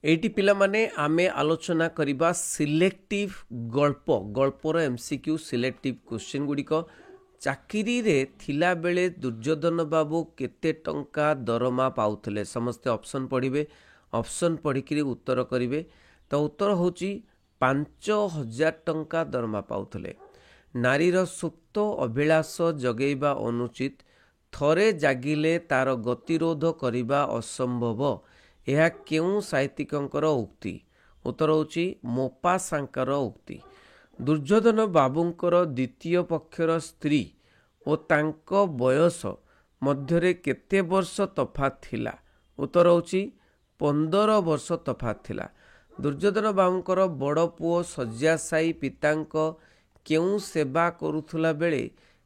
Eighty पिला माने आमे आलोचना करिबा सिलेक्टिव गल्पर एमसीक्यू सिलेक्टिव क्वेश्चन गुड़िक चाकरी रे थिला बेले दुर्योधन बाबू केते टंका दरमा पाउथले समस्ते ऑप्शन पढ़िबे ऑप्शन पढ़िकी उत्तर करिवे तो उत्तर होची 5,000 टंका दरमा पाउथले। नारीर सुप्त अभिलाष जगेबा अनुचित थरे जागिले तार गतिरोध करिबा असंभव यह केउ साहित्यिकंकर उक्ति उत्तर होची मोपासांकर उक्ति। दुर्योधन बाबूंकर द्वितीय पक्षर स्त्री ओ तांको बयस मध्यरे केते वर्ष तफात थिला उत्तर होची 15 वर्ष तफात थिला। दुर्योधन बाबूंकर बड़ पुओ शଯ୍ୟାଶାୟୀ पितांको केउ सेवा करुथुला बेले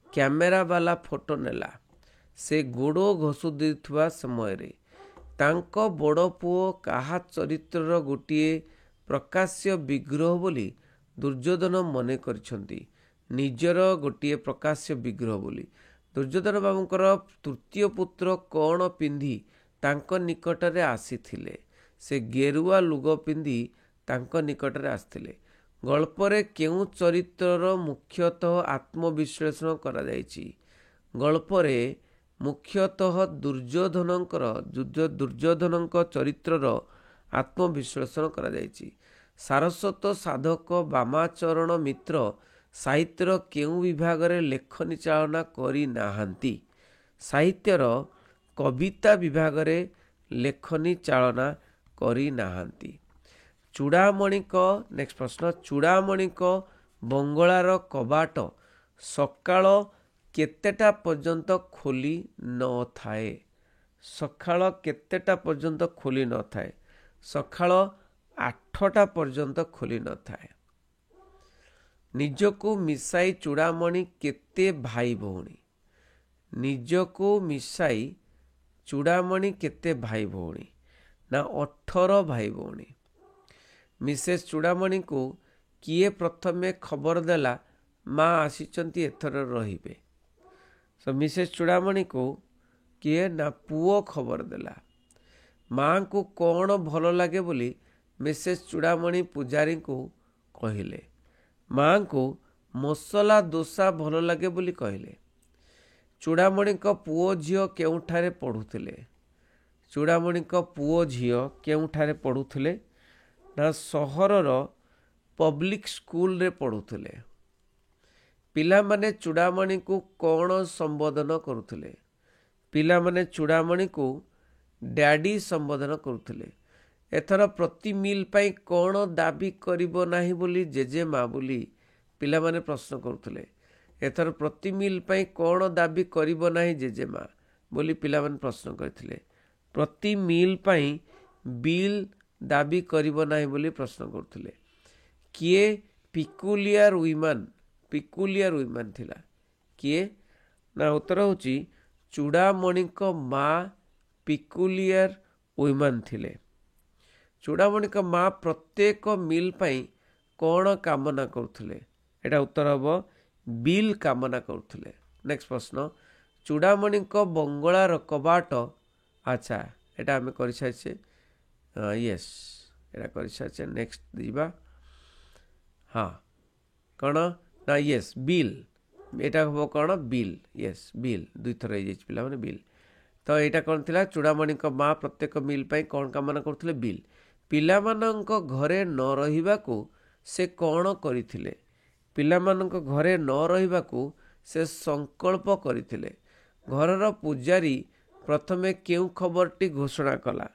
कैमेरा वाला फोटो नेला से गोड़ो घसु देथुवा समय रे तांको बड़ पुओ काहा चरित्रर गोटिए प्रकाश्य विग्रह बोली दुर्योधन मने करछंती निजर गोटिए प्रकाश्य विग्रह बोली। दुर्योधन बाबूंकर तृतीय पुत्र कौन पिंधि तांको निकटरे आसीथिले से गेरुआ लुग पिंधि तांको निकटरे आस्थिले। गल्परे केउ चरित्रर मुख्यतः आत्मविश्लेषण करा जायछि। गल्परे मुख्यतः दुर्योधनक चरित्रर आत्मविश्लेषण करा जायछि। सारस्वत साधक बामाचरण मित्र साहित्यर केउ विभाग रे लेखनी चालना करी नाहांती। साहित्यर कविता विभाग रे लेखनी चालना करी नाहांती। चूड़ामणिक नेक्स्ट प्रश्न चूड़ामणिक बंगलार कबाट सकाळ केतेटा पर्यंत खोली न थाए। सकाळ केतेटा पर्यंत खोली न थाए सकाळ 8टा पर्यंत खोली न थाए। निजको मिसाई चूड़ामणि केते भाई भौणी निजको मिसाई चूड़ामणि केते भाई भौणी ना 18 भाई भौणी। मिसेस चूड़ामणि को किए प्रथमे खबर देला माँ आसीचंती एथर रहिबे। सो मिसेस चूड़ामणि को किए ना पुओ खबर देला। माँ को कौन भल लगे बोली मिसेस चूड़ामणि पुजारी को कहिले। माँ को मसला दोसा भल लगे बोली कहले। चूड़ामणि को पुओ झियो केउठारे पढ़ुथिले। चूड़ामणि को पुओ झियो केउठारे पढ़ुथिले ना सहरर पब्लिक स्कूल रे पढ़ुथिले। पिला माने चूड़ामणि को कौन संबोधन करुथिले। पिला माने चूड़ामणि को डैडी संबोधन करुथिले। एथर प्रति मिल पाई कौन दाबी करिबो नाही बोली जेजे माँ बोली पिला माने प्रश्न करुथिले। एथर प्रति मिल पाई कौन दाबी करिबो नाही जेजे माँ बोली पिला माने प्रश्न करथिले। प्रति मिल पाई बिल दाबी करिबो नाही बोली प्रश्न करुथिले। किए पिकुलियर वुमेन थिला किए ना उत्तर होची चूड़ामणि को माँ पिकुलियर वुमेन थिले। चूड़ामणि को माँ प्रत्येक मिल पाई कौन कामना करुथिले एटा उत्तर हबो बिल कामना करुथिले। नेक्स्ट प्रश्न चूड़ामणि को बंगलार कबाट अच्छा एटा हमें करि साइछे यस एटा करि साइछे। नेक्स्ट दिबा हाँ कौन ना यस बिल एटा हम कौन बिल यस बिल दुई थर पिला माने बिल। तो यहाँ कौन थिला चूड़ामणि को माँ प्रत्येक मिल पाई कौन कामना करथिले बिल। पिलामानंको घरे न रहिबाकू से कौन करथिले। पिलामानंको घरे न रहिबाकू से संकल्प करथिले। घरर पूजारी प्रथमे केउ खबरटी घोषणा कला।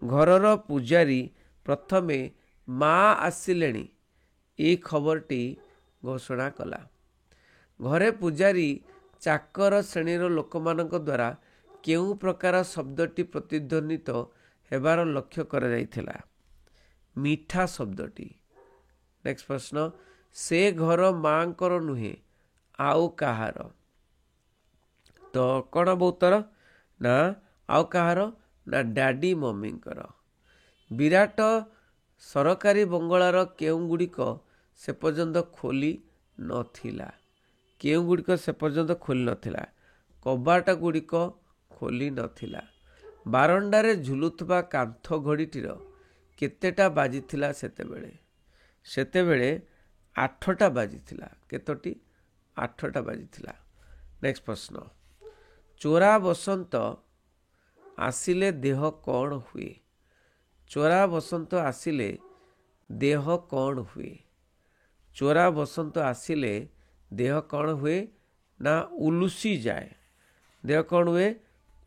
घरर पूजारी प्रथमे माँ आसिलेणी ए खबरटी घोषणा कला। घरे पूजारी चाकर श्रेणीर लोकमानक द्वारा केउ प्रकार शब्दटी प्रतिध्वनित हेबार लक्ष्य करा जाइथिला मीठा शब्दटी। नेक्स्ट प्रश्न से घर मांकर नुहे आउ कहार। तो कौन अब उत्तर ना आउ कहार ना डैडी मम्मींकर। विराट सरकारी बंगलार केउ गुड़िक से पर्यंत खोली नथिला। केउ गुड़िक से पर्यंत खोली नथिला। कबाट गुड़िक खोली नथिला। बारंडारे झुलुथबा कांथ घड़ीटीर केतेटा बाजिथिला सेतेबेले 8टा बाजिथिला केतोटी 8टा बाजिथिला। नेक्स्ट प्रश्न चोरा बसंत आसिले देह कौन हुए? चोरा बसंत आसिले देह कौन हुए? चोरा बसंत आसिले देह कौन हुए ना उलुसी जाए। देह कौन हुए?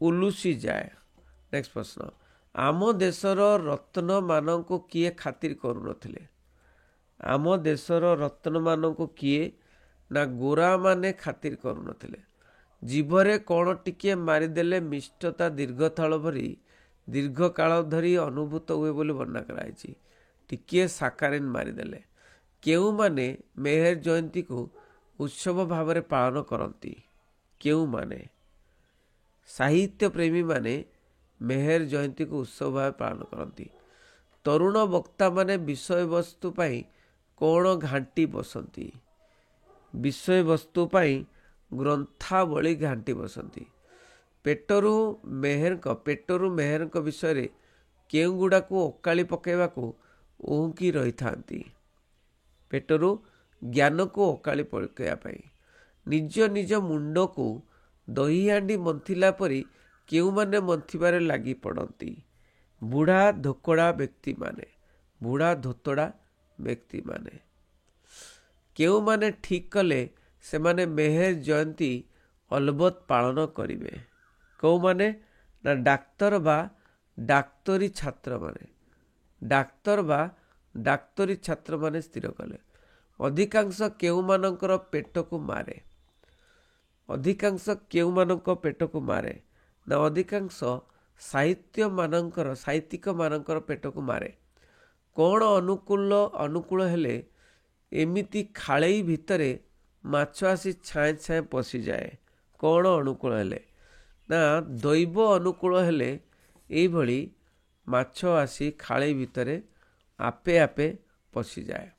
उलुसी जाए। नेक्स्ट प्रश्न आम देशर रत्न मान को किए खातिर करुनथिले? आम देशर रत्न मान को किए ना गोरा माने खातिर करुनथिले। जीभरे कौन टिके मारिदेले मिष्टता दीर्घथाल भरी दीर्घ काल धरी अनुभूत हुए बोली वर्णना कराई। टिके साकारिन मारिदेले। केउ माने मेहर जयंती को उत्सव भाव में पालन करती? केउ माने? साहित्य प्रेमी माने मेहर जयंती को उत्सव भाव पालन करती। तरुण वक्ता माने विषय वस्तु पाई कौन घांटी बसंती? विषय वस्तु पाई ग्रंथावली घांटी बसंती। पेटरू मेहर विषय रे केउ गुड़ा को ओकाली पकेवा को ओहुकी रही थांती? पेटरू ज्ञान को ओकाली पकेवा पाई। निज निज मुंड को दही हांडी मंथिला परी केउ माने मंथिबारे लागी पड़ती? बुढ़ा धोकड़ा व्यक्ति माने। बुढ़ा धोतड़ा व्यक्ति माने। केउ माने ठीक कले से माने मेहर जयंती अलबत पालन करिवे? कौ माने ना डाक्तर बा डाक्तरी छात्र माने। डाक्तर बा डाक्तरी छात्र माने स्थिर कले। अधिकांश केउ मानकर पेट को मारे? अधिकांश केउ मानकर पेट को मारे ना अधिकांश साहित्यिक मानकर पेट को मारे? कौन अनुकूल हेले एमिति खाड़ई भितरे माछ आसी छाए छाए पशि जाए? कौन अनुकूल हेले ना दैव अनुकूल हेले एई भली माछ आसी खाड़ई भितरे आपे आपे पशि जाए।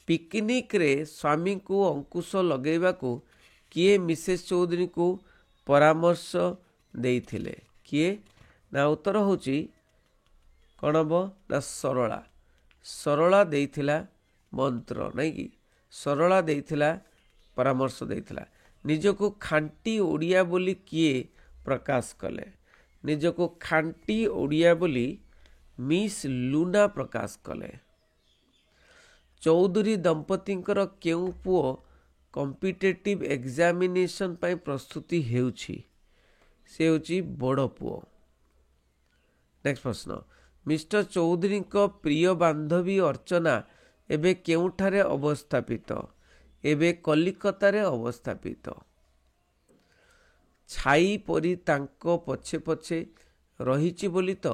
पिकनिक रे स्वामी को अंकुश लगेवा को किए मिसेस चौधरी को परामर्श देइथिले? किए ना उत्तर होची कौन हम ना सरला। सरला देइथिला मंत्र नहीं कि सरला देइथिला परामर्श देइथिला। निजको खांटी ओडिया बोली किए प्रकाश कले? निजको खांटी ओडिया बोली मिस लूना प्रकाश कले। चौधरी दंपतिंकर केउ पुओ कॉम्पिटिटिव एग्जामिनेशन पाई प्रस्तुति हेउछि? से होछि बड़ पुओ। नेक्स्ट प्रश्न मिस्टर चौधरी को प्रिय बांधवी अर्चना एबे केउठारे अवस्थापित? एबे कलिकता रे अवस्थापित। छाई परी तांको पछे पछे रहिछि बोली तो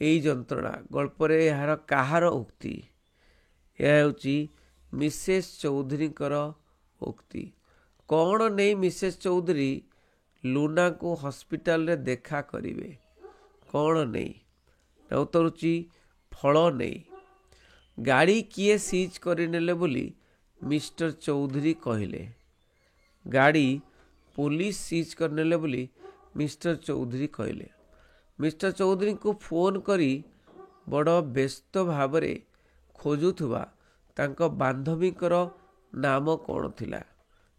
एई जंत्रणा गल्परे यार काहार उक्ति? यह होची मिसेस चौधरी उक्ति। कौन नहीं मिसेस चौधरी लूना को हॉस्पिटल रे देखा करिवे? कौन नहीं ना उतरुची फल नहीं। गाड़ी किए सीज करनेले बोली मिस्टर चौधरी कहले? गाड़ी पुलिस सीज करनेले बोली मिस्टर चौधरी कहले। मिस्टर चौधरी को फोन करी बड़ व्यस्त भावरे खोजुथुबा तांको बांधवीकर नाम कौन थिला?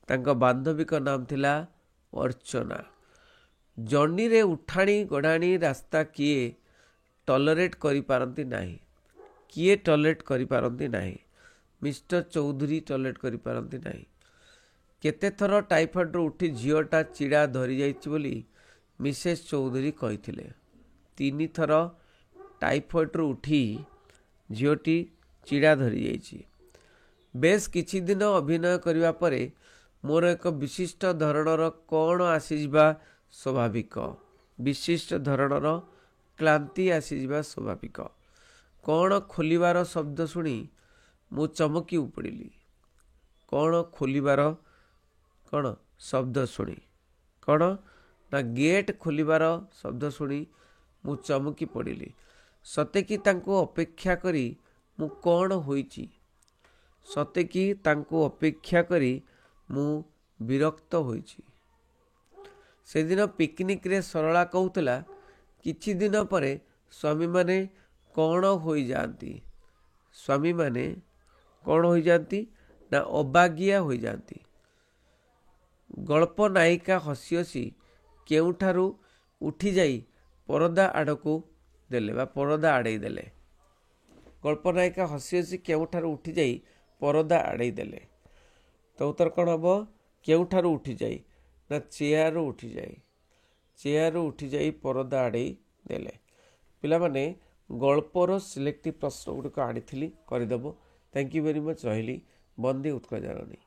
तांको बांधवीकर नाम थिला अर्चना। जर्नी रे उठाणी गढ़ाणी रास्ता किए टॉलरेट करि पारंती नाही? किए टॉलरेट करि पारंती नाही? मिस्टर चौधरी टॉलरेट करि पारंती नाही। केते थर टाइफॉइड रो उठी झियोटा चिड़ा धरी जाइछि बोली मिसेस चौधरी कहिथिले? 3 थर टाइफॉइड रो उठी झियोटी चिड़ा धरी जाइछि। बेस किछि दिन अभिनय करिवा परे मोर एक विशिष्ट धरणर कौन आसीजिबा स्वाभाविक? विशिष्ट धरणर क्लांति आसीजिबा स्वाभाविक। कौन खोलिबार शब्द शुणी मु चमकी उपड़िली? कौन खोलिबार कौन शब्द शुणी कौन ना गेट खोलिबार शब्द शुणी मु चमकी पड़िली। सते कि तांको अपेक्षा करी मु कौन होईची? सते कि तांको अपेक्षा करी मु विरक्त होईची। से दिन पिकनिक रे सरला कहूतला किछि दिन परे स्वामी माने कौन हो जाती, स्वामी माने कौन हो जाती ना अबागिया हो जाती। गल्प नायिका हसी हसी केउठारू उठी जाई परदा आड़कू देले बा परदा आड़े देले। गल्प नायिका हसी हसी केउठारू उठी जाई परदा आड़े देले। तो उत्तर कौन हम? केउठारू उठी जाई ना चेयर उठी जाई, चेयर उठी जाई परदा आड़े देले। पिला माने गल्पर सिलेक्टिव प्रश्न गुड़िक आनी करदेव। Thank you very much. रही बंदे उत्कल जननी।